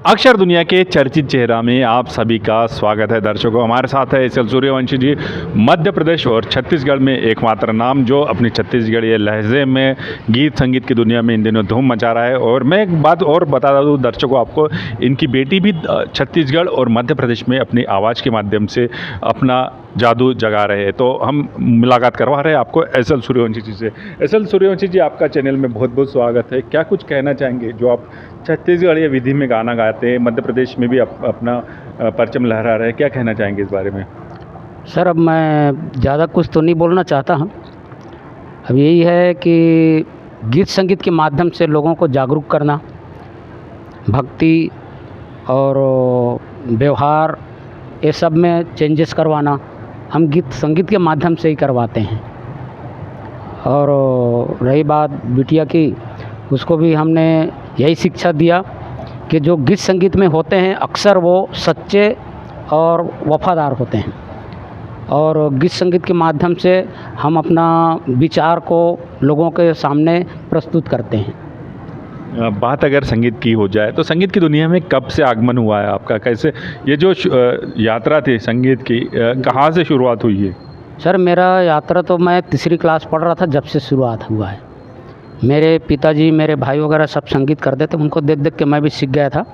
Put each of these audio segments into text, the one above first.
अक्षर दुनिया के चर्चित चेहरा में आप सभी का स्वागत है। दर्शकों, हमारे साथ है एस.एल. सूर्यवंशी जी, मध्य प्रदेश और छत्तीसगढ़ में एकमात्र नाम जो अपनी छत्तीसगढ़ी लहजे में गीत संगीत की दुनिया में इन दिनों धूम मचा रहा है। और मैं एक बात और बता दूं दर्शकों आपको, इनकी बेटी भी छत्तीसगढ़ और मध्य प्रदेश में अपनी आवाज़ के माध्यम से अपना जादू जगा रहे हैं। तो हम मुलाकात करवा रहे हैं आपको एस.एल. सूर्यवंशी जी से। एस.एल. सूर्यवंशी जी, आपका चैनल में बहुत बहुत स्वागत है। क्या कुछ कहना चाहेंगे, जो आप छत्तीसगढ़ी विधि में गाना गाते हैं, मध्य प्रदेश में भी अपना परचम लहरा रहे हैं, क्या कहना चाहेंगे इस बारे में? सर, अब मैं ज़्यादा कुछ तो नहीं बोलना चाहता हूँ। अब यही है कि गीत संगीत के माध्यम से लोगों को जागरूक करना, भक्ति और व्यवहार, ये सब में चेंजेस करवाना हम गीत संगीत के माध्यम से ही करवाते हैं। और रही बात बिटिया की, उसको भी हमने यही शिक्षा दिया कि जो गीत संगीत में होते हैं अक्सर वो सच्चे और वफादार होते हैं, और गीत संगीत के माध्यम से हम अपना विचार को लोगों के सामने प्रस्तुत करते हैं। बात अगर संगीत की हो जाए तो संगीत की दुनिया में कब से आगमन हुआ है आपका? कैसे ये जो यात्रा थी संगीत की, कहाँ से शुरुआत हुई है? सर, मेरा यात्रा तो मैं तीसरी क्लास पढ़ रहा था जब से शुरुआत हुआ है। मेरे पिताजी, मेरे भाई वगैरह सब संगीत करते थे, उनको देख देख के मैं भी सीख गया था,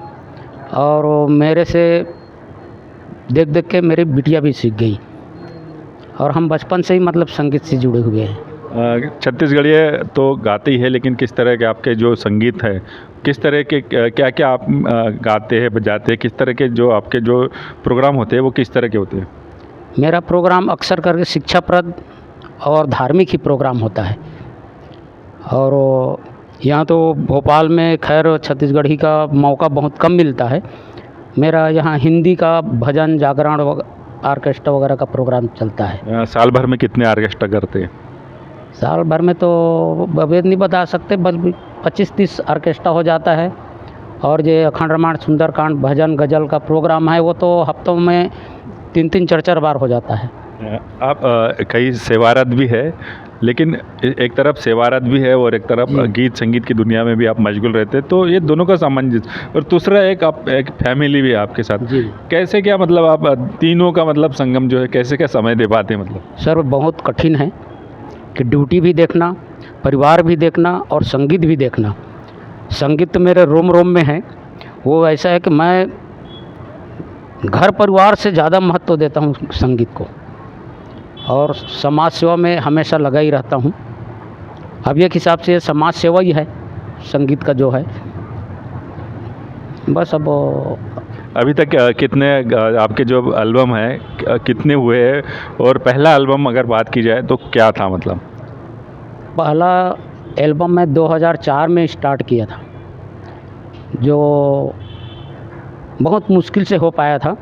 और मेरे से देख देख के मेरी बिटिया भी सीख गई, और हम बचपन से ही मतलब संगीत से जुड़े हुए हैं। छत्तीसगढ़ी तो गाते ही है, लेकिन किस तरह के आपके जो संगीत है, किस तरह के क्या क्या आप गाते हैं, बजाते हैं, किस तरह के जो आपके जो प्रोग्राम होते हैं वो किस तरह के होते हैं? मेरा प्रोग्राम अक्सर करके शिक्षाप्रद और धार्मिक ही प्रोग्राम होता है। और यहाँ तो भोपाल में खैर छत्तीसगढ़ी का मौका बहुत कम मिलता है। मेरा यहाँ हिंदी का भजन, जागरण, आर्केस्ट्रा वगैरह का प्रोग्राम चलता है। साल भर में कितने आर्केस्ट्रा करते हैं? साल भर में तो अवैध नहीं बता सकते, बल्कि 25-30 आर्केस्ट्रा हो जाता है। और ये अखंड रामायण, सुंदरकांड, भजन, गज़ल का प्रोग्राम है, वो तो हफ्तों में 3-3 4-4 बार हो जाता है। आप कई सेवारत भी है, लेकिन एक तरफ सेवारत भी है और एक तरफ गीत संगीत की दुनिया में भी आप मशगूल रहते हैं, तो ये दोनों का सामंजस्य। और दूसरा एक फैमिली भी है आपके साथ जी। कैसे क्या मतलब आप तीनों का मतलब संगम जो है, कैसे क्या समय दे पाते हैं? मतलब सर, बहुत कठिन है कि ड्यूटी भी देखना, परिवार भी देखना और संगीत भी देखना। संगीत तो मेरे रोम रोम में है। वो ऐसा है कि मैं घर परिवार से ज़्यादा महत्व देता हूँ संगीत को, और समाज सेवा में हमेशा लगा ही रहता हूँ। अब एक हिसाब से समाज सेवा ही है संगीत का जो है। बस अब अभी तक कितने आपके जो एल्बम है कितने हुए हैं, और पहला एल्बम अगर बात की जाए तो क्या था? मतलब पहला एल्बम मैं 2004 में स्टार्ट किया था, जो बहुत मुश्किल से हो पाया था।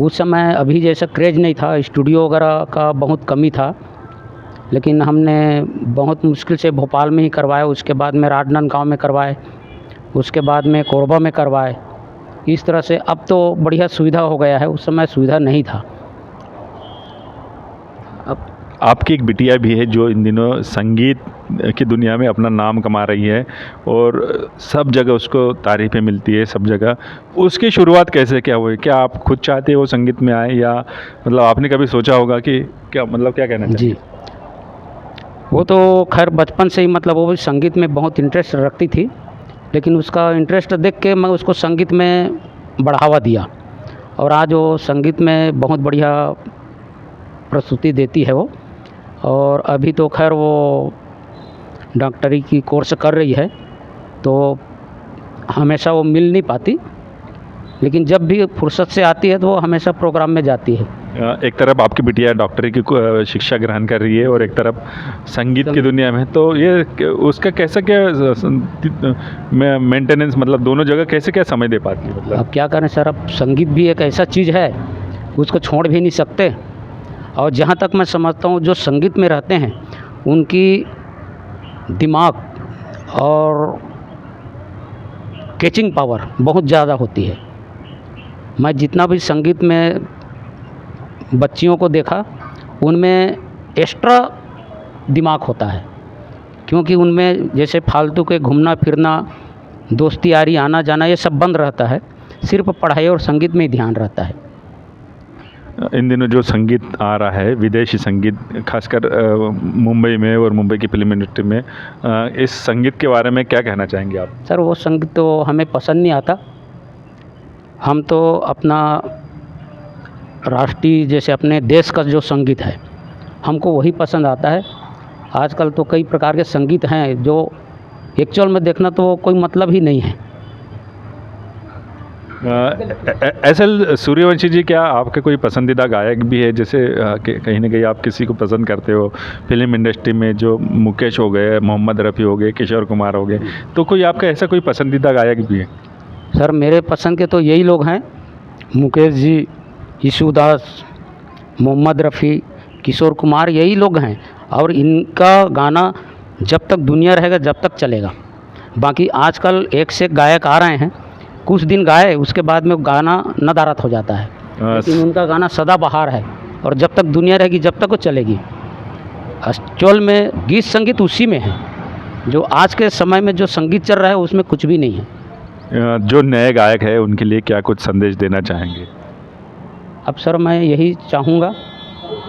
उस समय अभी जैसा क्रेज़ नहीं था, स्टूडियो वगैरह का बहुत कमी था, लेकिन हमने बहुत मुश्किल से भोपाल में ही करवाए, उसके बाद में राजनांदगांव में करवाए, उसके बाद में कोरबा में करवाए। इस तरह से अब तो बढ़िया सुविधा हो गया है, उस समय सुविधा नहीं था। अब आपकी एक बिटिया भी है जो इन दिनों संगीत की दुनिया में अपना नाम कमा रही है, और सब जगह उसको तारीफ़ें मिलती है, सब जगह। उसकी शुरुआत कैसे क्या हुई? क्या आप खुद चाहते हो वो संगीत में आए, या मतलब आपने कभी सोचा होगा कि क्या, मतलब क्या कहना चाहिए? जी, वो तो खैर बचपन से ही मतलब वो भी संगीत में बहुत इंटरेस्ट रखती थी, लेकिन उसका इंटरेस्ट देख के मैं उसको संगीत में बढ़ावा दिया, और आज वो संगीत में बहुत बढ़िया प्रस्तुति देती है वो। और अभी तो खैर वो डॉक्टरी की कोर्स कर रही है, तो हमेशा वो मिल नहीं पाती, लेकिन जब भी फुर्सत से आती है तो वो हमेशा प्रोग्राम में जाती है। एक तरफ आपकी बिटिया डॉक्टरी की शिक्षा ग्रहण कर रही है, और एक तरफ संगीत की दुनिया में, तो ये उसका कैसा क्या मेंटेनेंस, मतलब दोनों जगह कैसे क्या समय दे पाती है? मतलब अब क्या करें सर, अब संगीत भी एक ऐसा चीज़ है, उसको छोड़ भी नहीं सकते। और जहाँ तक मैं समझता हूँ, जो संगीत में रहते हैं उनकी दिमाग और कैचिंग पावर बहुत ज़्यादा होती है। मैं जितना भी संगीत में बच्चियों को देखा, उनमें एक्स्ट्रा दिमाग होता है, क्योंकि उनमें जैसे फालतू के घूमना फिरना, दोस्ती यारी, आना जाना, ये सब बंद रहता है। सिर्फ पढ़ाई और संगीत में ही ध्यान रहता है। इन दिनों जो संगीत आ रहा है, विदेशी संगीत, खासकर मुंबई में और मुंबई की फिल्म इंडस्ट्री में, इस संगीत के बारे में क्या कहना चाहेंगे आप? सर वो संगीत तो हमें पसंद नहीं आता। हम तो अपना राष्ट्रीय, जैसे अपने देश का जो संगीत है, हमको वही पसंद आता है। आजकल तो कई प्रकार के संगीत हैं जो एक्चुअल में देखना तो कोई मतलब ही नहीं है। एसएल सूर्यवंशी जी, क्या आपके कोई पसंदीदा गायक भी है? जैसे कहीं ना कहीं आप किसी को पसंद करते हो फिल्म इंडस्ट्री में, जो मुकेश हो गए, मोहम्मद रफ़ी हो गए, किशोर कुमार हो गए, तो कोई आपका ऐसा कोई पसंदीदा गायक भी है? सर मेरे पसंद के तो यही लोग हैं, मुकेश जी, यीशुदास, मोहम्मद रफ़ी, किशोर कुमार, यही लोग हैं। और इनका गाना जब तक दुनिया रहेगा जब तक चलेगा। बाकी आजकल एक से एक गायक आ रहे हैं, कुछ दिन गाए उसके बाद में गाना नदारद हो जाता है, लेकिन उनका गाना सदाबहार है और जब तक दुनिया रहेगी जब तक वो चलेगी। एक्चुअल में गीत संगीत उसी में है, जो आज के समय में जो संगीत चल रहा है उसमें कुछ भी नहीं है। जो नए गायक है उनके लिए क्या कुछ संदेश देना चाहेंगे? अब सर मैं यही चाहूँगा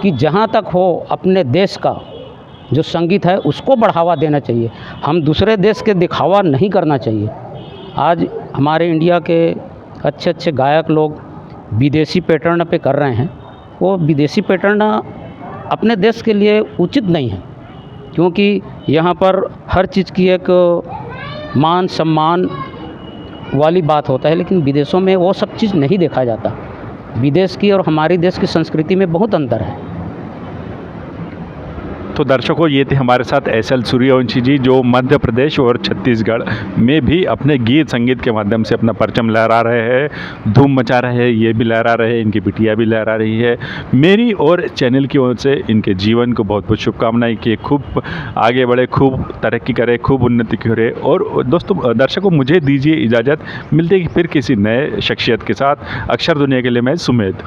कि जहाँ तक हो अपने देश का जो संगीत है उसको बढ़ावा देना चाहिए। हम दूसरे देश के दिखावा नहीं करना चाहिए। आज हमारे इंडिया के अच्छे अच्छे गायक लोग विदेशी पैटर्न पे कर रहे हैं, वो विदेशी पैटर्न अपने देश के लिए उचित नहीं है, क्योंकि यहाँ पर हर चीज़ की एक मान सम्मान वाली बात होता है, लेकिन विदेशों में वो सब चीज़ नहीं देखा जाता। विदेश की और हमारी देश की संस्कृति में बहुत अंतर है। तो दर्शकों, ये थे हमारे साथ एसएल सूर्यवंशी जी, जो मध्य प्रदेश और छत्तीसगढ़ में भी अपने गीत संगीत के माध्यम से अपना परचम लहरा रहे हैं, धूम मचा रहे हैं। ये भी लहरा रहे हैं, इनकी बिटिया भी लहरा रही है। मेरी और चैनल की ओर से इनके जीवन को बहुत बहुत शुभकामनाएं कि खूब आगे बढ़े, खूब तरक्की करे, खूब उन्नति करे। और दोस्तों, दर्शकों, मुझे दीजिए इजाज़त। मिलते हैं फिर किसी नए शख्सियत के साथ। अक्षर दुनिया के लिए मैं सुमेध।